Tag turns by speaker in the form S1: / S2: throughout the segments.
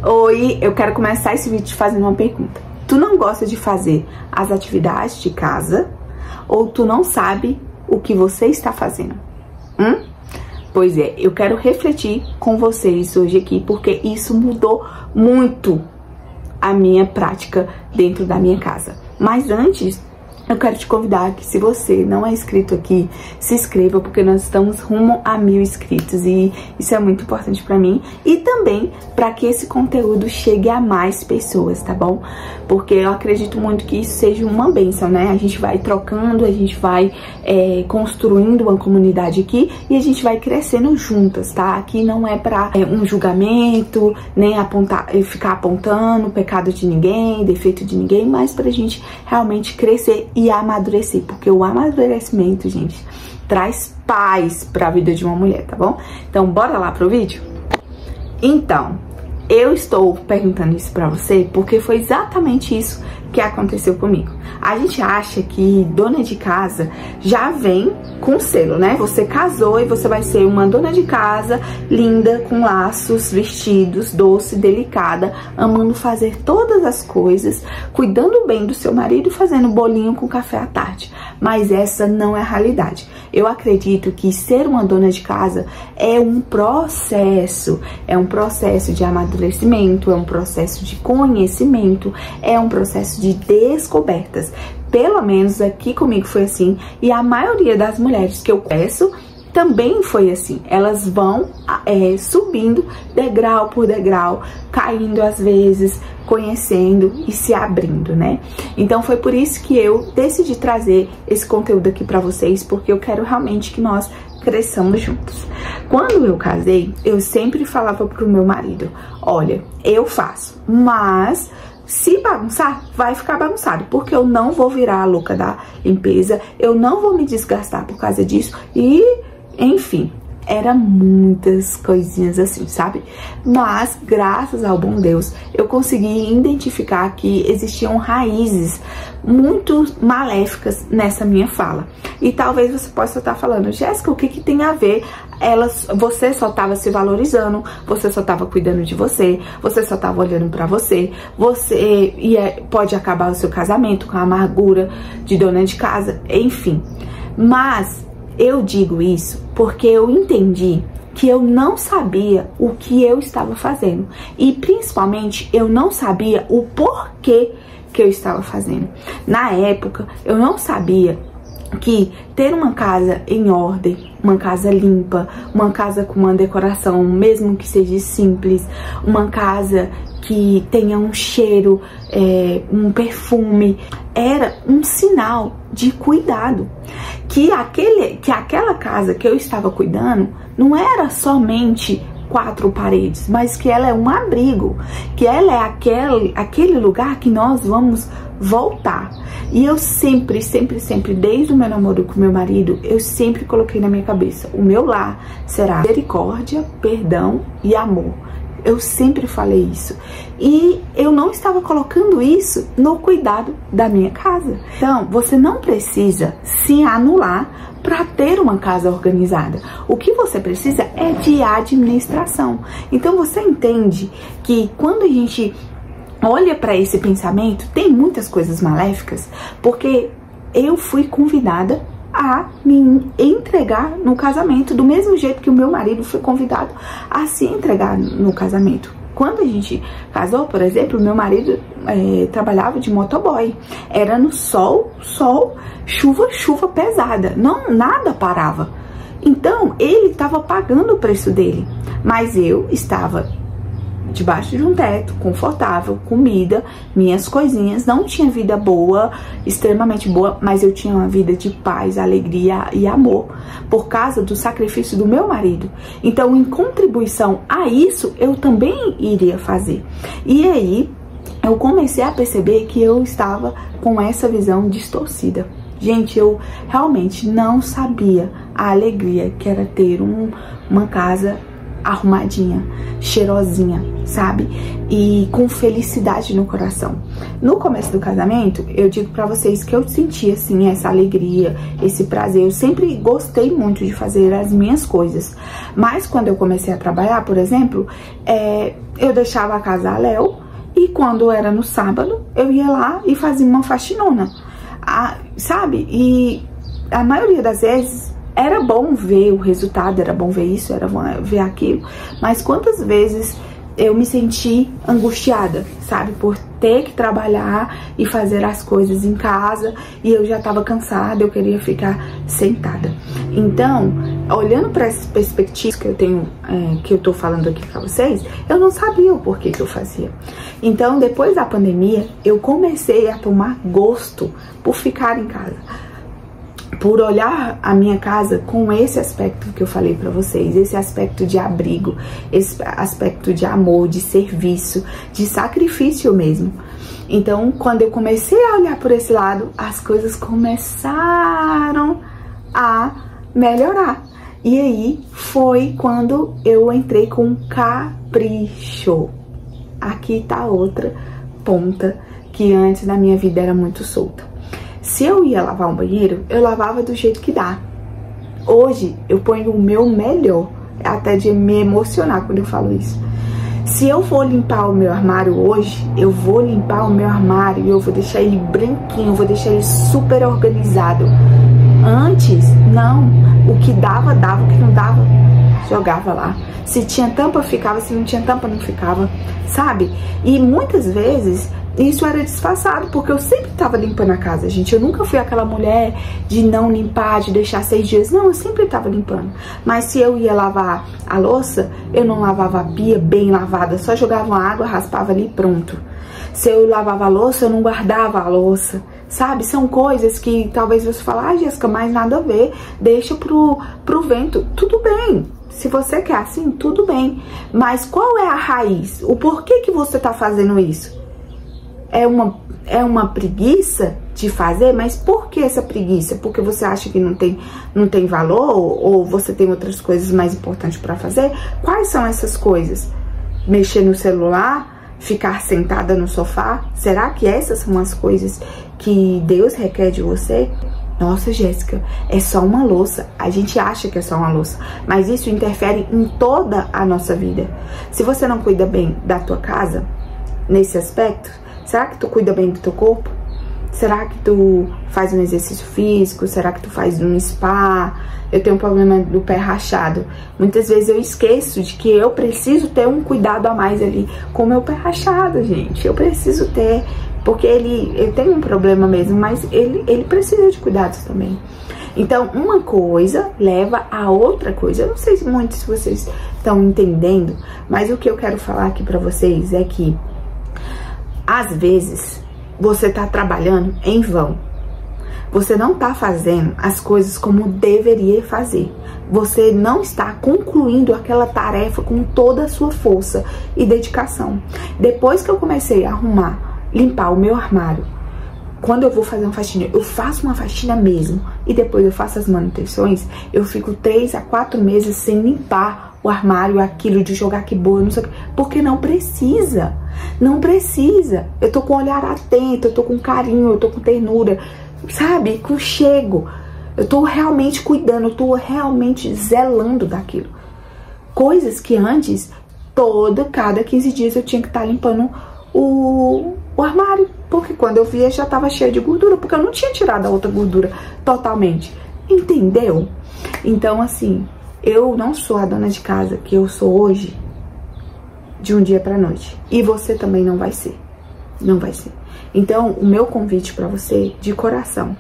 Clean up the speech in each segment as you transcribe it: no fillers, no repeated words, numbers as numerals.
S1: Oi, eu quero começar esse vídeo te fazendo uma pergunta. Tu não gosta de fazer as atividades de casa ou tu não sabe o que você está fazendo? Pois é, eu quero refletir com vocês hoje aqui, porque isso mudou muito a minha prática dentro da minha casa. Mas antes, eu quero te convidar que, se você não é inscrito aqui, se inscreva, porque nós estamos rumo a 1000 inscritos e isso é muito importante pra mim e também para que esse conteúdo chegue a mais pessoas, tá bom? Porque eu acredito muito que isso seja uma bênção, né? A gente vai trocando, a gente vai construindo uma comunidade aqui e a gente vai crescendo juntas, tá? Aqui não é pra um julgamento, nem ficar apontando o pecado de ninguém, defeito de ninguém, mas pra gente realmente crescer e amadurecer, porque o amadurecimento, gente, traz paz pra vida de uma mulher, tá bom? Então, bora lá pro vídeo? Então, eu estou perguntando isso pra você porque foi exatamente isso que aconteceu comigo. A gente acha que dona de casa já vem com selo, né? Você casou e você vai ser uma dona de casa linda, com laços, vestidos, doce, delicada, amando fazer todas as coisas, cuidando bem do seu marido e fazendo bolinho com café à tarde. Mas essa não é a realidade. Eu acredito que ser uma dona de casa é um processo de amadurecimento, é um processo de conhecimento, é um processo de descobertas. Pelo menos aqui comigo foi assim, e a maioria das mulheres que eu conheço também foi assim. Elas vão subindo degrau por degrau, caindo às vezes, conhecendo e se abrindo, né? Então foi por isso que eu decidi trazer esse conteúdo aqui pra vocês, porque eu quero realmente que nós cresçamos juntos. Quando eu casei, eu sempre falava pro meu marido: olha, eu faço, mas se bagunçar, vai ficar bagunçado, porque eu não vou virar a louca da limpeza, eu não vou me desgastar por causa disso e, enfim, era muitas coisinhas assim, sabe? Mas, graças ao bom Deus, eu consegui identificar que existiam raízes muito maléficas nessa minha fala. E talvez você possa estar falando: Jéssica, o que tem a ver? Você só estava se valorizando, você só estava cuidando de você, você só estava olhando pra você, pode acabar o seu casamento com a amargura de dona de casa, enfim. Mas eu digo isso porque eu entendi que eu não sabia o que eu estava fazendo. E principalmente eu não sabia o porquê que eu estava fazendo. Na época eu não sabia que ter uma casa em ordem, uma casa limpa, uma casa com uma decoração, mesmo que seja simples, uma casa que tenha um cheiro, um perfume, era um sinal de cuidado. Que aquela casa que eu estava cuidando não era somente 4 paredes, mas que ela é um abrigo, que ela é aquele lugar que nós vamos voltar. E eu sempre, desde o meu namoro com meu marido, eu sempre coloquei na minha cabeça: o meu lar será misericórdia, perdão e amor. Eu sempre falei isso. E eu não estava colocando isso no cuidado da minha casa. Então, você não precisa se anular para ter uma casa organizada. O que você precisa é de administração. Então, você entende que quando a gente olha para esse pensamento, tem muitas coisas maléficas, porque eu fui convidada a me entregar no casamento, do mesmo jeito que o meu marido foi convidado a se entregar no casamento. Quando a gente casou, por exemplo, meu marido trabalhava de motoboy. Era no sol, chuva pesada. Nada parava. Então, ele estava pagando o preço dele. Mas eu estava debaixo de um teto, confortável, comida, minhas coisinhas. Não tinha vida boa, extremamente boa, mas eu tinha uma vida de paz, alegria e amor, por causa do sacrifício do meu marido. Então, em contribuição a isso, eu também iria fazer. E aí, eu comecei a perceber que eu estava com essa visão distorcida. Gente, eu realmente não sabia a alegria que era ter uma casa arrumadinha, cheirosinha, sabe? E com felicidade no coração. No começo do casamento, eu digo pra vocês que eu senti, assim, essa alegria, esse prazer. Eu sempre gostei muito de fazer as minhas coisas. Mas quando eu comecei a trabalhar, por exemplo, eu deixava a casa a léu e quando era no sábado, eu ia lá e fazia uma faxinona, sabe? E a maioria das vezes era bom ver o resultado, era bom ver isso, era bom ver aquilo. Mas quantas vezes eu me senti angustiada, sabe? Por ter que trabalhar e fazer as coisas em casa e eu já tava cansada, eu queria ficar sentada. Então, olhando para essas perspectivas que eu tenho, que eu tô falando aqui pra vocês, eu não sabia o porquê que eu fazia. Então, depois da pandemia, eu comecei a tomar gosto por ficar em casa, por olhar a minha casa com esse aspecto que eu falei pra vocês, esse aspecto de abrigo, esse aspecto de amor, de serviço, de sacrifício mesmo. Então, quando eu comecei a olhar por esse lado, as coisas começaram a melhorar. E aí foi quando eu entrei com capricho. Aqui tá outra ponta que antes na minha vida era muito solta. Se eu ia lavar um banheiro, eu lavava do jeito que dá. Hoje, eu ponho o meu melhor. É até de me emocionar quando eu falo isso. Se eu for limpar o meu armário hoje, eu vou limpar o meu armário e eu vou deixar ele branquinho, eu vou deixar ele super organizado. Antes, não. O que dava, dava. O que não dava, jogava lá. Se tinha tampa, ficava. Se não tinha tampa, não ficava. Sabe? E muitas vezes isso era disfarçado, porque eu sempre tava limpando a casa, gente. Eu nunca fui aquela mulher de não limpar, de deixar 6 dias. Não, eu sempre tava limpando. Mas se eu ia lavar a louça, eu não lavava a pia bem lavada. Só jogava uma água, raspava ali e pronto. Se eu lavava a louça, eu não guardava a louça. Sabe? São coisas que talvez você fale, ah, Jéssica, mas nada a ver. Deixa pro vento. Tudo bem. Se você quer assim, tudo bem. Mas qual é a raiz? O porquê que você tá fazendo isso? É uma preguiça de fazer, mas por que essa preguiça? Porque você acha que não tem valor ou você tem outras coisas mais importantes para fazer? Quais são essas coisas? Mexer no celular? Ficar sentada no sofá? Será que essas são as coisas que Deus requer de você? Nossa, Jéssica, é só uma louça. A gente acha que é só uma louça, mas isso interfere em toda a nossa vida. Se você não cuida bem da tua casa, nesse aspecto, será que tu cuida bem do teu corpo? Será que tu faz um exercício físico? Será que tu faz um spa? Eu tenho um problema do pé rachado. Muitas vezes eu esqueço de que eu preciso ter um cuidado a mais ali com o meu pé rachado, gente. Eu preciso ter, porque eu tenho um problema mesmo, mas ele precisa de cuidados também. Então, uma coisa leva a outra coisa. Eu não sei muito se vocês estão entendendo, mas o que eu quero falar aqui pra vocês é que às vezes, você tá trabalhando em vão. Você não tá fazendo as coisas como deveria fazer. Você não está concluindo aquela tarefa com toda a sua força e dedicação. Depois que eu comecei a limpar o meu armário, quando eu vou fazer uma faxina, eu faço uma faxina mesmo. E depois eu faço as manutenções, eu fico 3 a 4 meses sem limpar o armário, aquilo de jogar que boa, não sei o que, porque não precisa. Não precisa. Eu tô com o olhar atento, eu tô com carinho, eu tô com ternura, sabe? Com chego. Eu tô realmente cuidando, eu tô realmente zelando daquilo. Coisas que antes, cada 15 dias eu tinha que estar limpando o armário, porque quando eu via já tava cheio de gordura, porque eu não tinha tirado a outra gordura totalmente. Entendeu? Então, assim, eu não sou a dona de casa que eu sou hoje de um dia pra noite. E você também não vai ser. Não vai ser. Então, o meu convite pra você, de coração,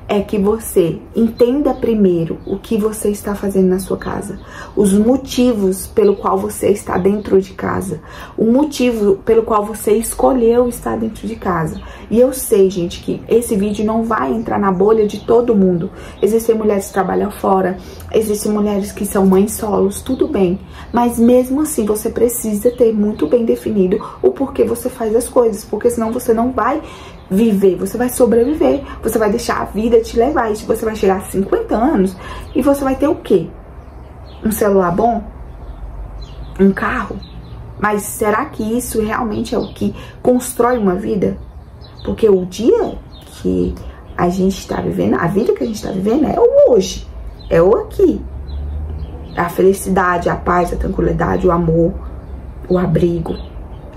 S1: é que você entenda primeiro o que você está fazendo na sua casa, os motivos pelo qual você está dentro de casa, o motivo pelo qual você escolheu estar dentro de casa. E eu sei, gente, que esse vídeo não vai entrar na bolha de todo mundo. Existem mulheres que trabalham fora, existem mulheres que são mães solos, tudo bem. Mas mesmo assim, você precisa ter muito bem definido o porquê você faz as coisas, porque senão você não vai viver, você vai sobreviver, você vai deixar a vida te levar, e você vai chegar a 50 anos e você vai ter o quê? Um celular bom? um carro. Mas será que isso realmente é o que constrói uma vida? Porque o dia que a gente está vivendo, a vida que a gente está vivendo é o hoje, é o aqui. A felicidade, a paz, a tranquilidade, o amor, o abrigo,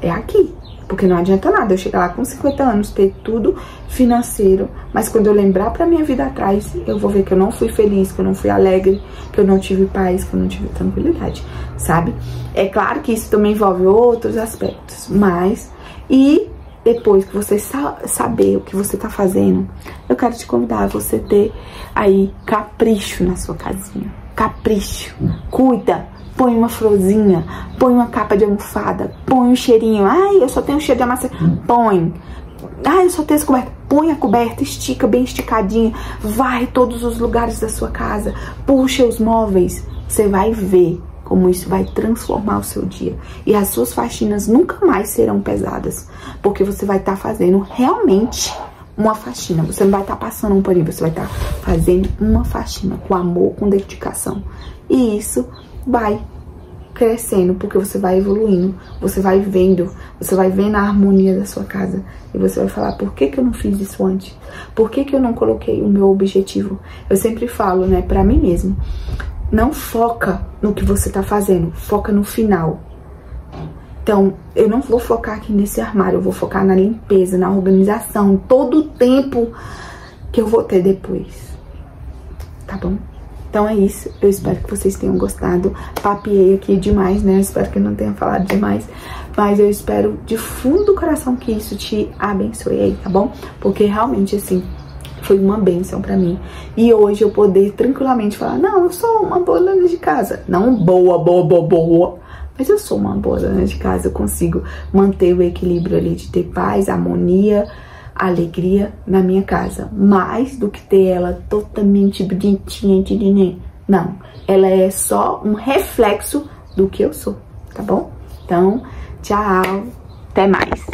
S1: é aqui. Porque não adianta nada eu chegar lá com 50 anos, ter tudo financeiro, mas quando eu lembrar pra minha vida atrás, eu vou ver que eu não fui feliz, que eu não fui alegre, que eu não tive paz, que eu não tive tranquilidade, sabe? É claro que isso também envolve outros aspectos, mas... E depois que você saber o que você tá fazendo, eu quero te convidar a você ter aí capricho na sua casinha. Capricho. Cuida. Põe uma florzinha, põe uma capa de almofada, põe um cheirinho. Ai, eu só tenho cheiro de amaciante. Põe. Ai, eu só tenho essa coberta. Põe a coberta, estica bem esticadinha. Vai todos os lugares da sua casa. Puxa os móveis. Você vai ver como isso vai transformar o seu dia. E as suas faxinas nunca mais serão pesadas. Porque você vai estar fazendo realmente uma faxina. Você não vai estar passando um paninho. Você vai estar fazendo uma faxina com amor, com dedicação. E isso vai crescendo, porque você vai evoluindo, você vai vendo a harmonia da sua casa, e você vai falar, por que que eu não fiz isso antes? Por que que eu não coloquei o meu objetivo? Eu sempre falo, né, pra mim mesmo, não foca no que você tá fazendo, foca no final. Então, eu não vou focar aqui nesse armário, eu vou focar na limpeza, na organização, todo o tempo que eu vou ter depois, tá bom? Então é isso, eu espero que vocês tenham gostado. Papiei aqui demais, né? Eu espero que eu não tenha falado demais. Mas eu espero de fundo do coração que isso te abençoe aí, tá bom? Porque realmente, assim, foi uma bênção pra mim. E hoje eu poder tranquilamente falar, não, eu sou uma boa dona de casa. Não boa. Mas eu sou uma boa dona de casa, eu consigo manter o equilíbrio ali de ter paz, harmonia, alegria na minha casa, mais do que ter ela totalmente bonitinha, não, ela é só um reflexo do que eu sou, tá bom? Então, tchau, até mais.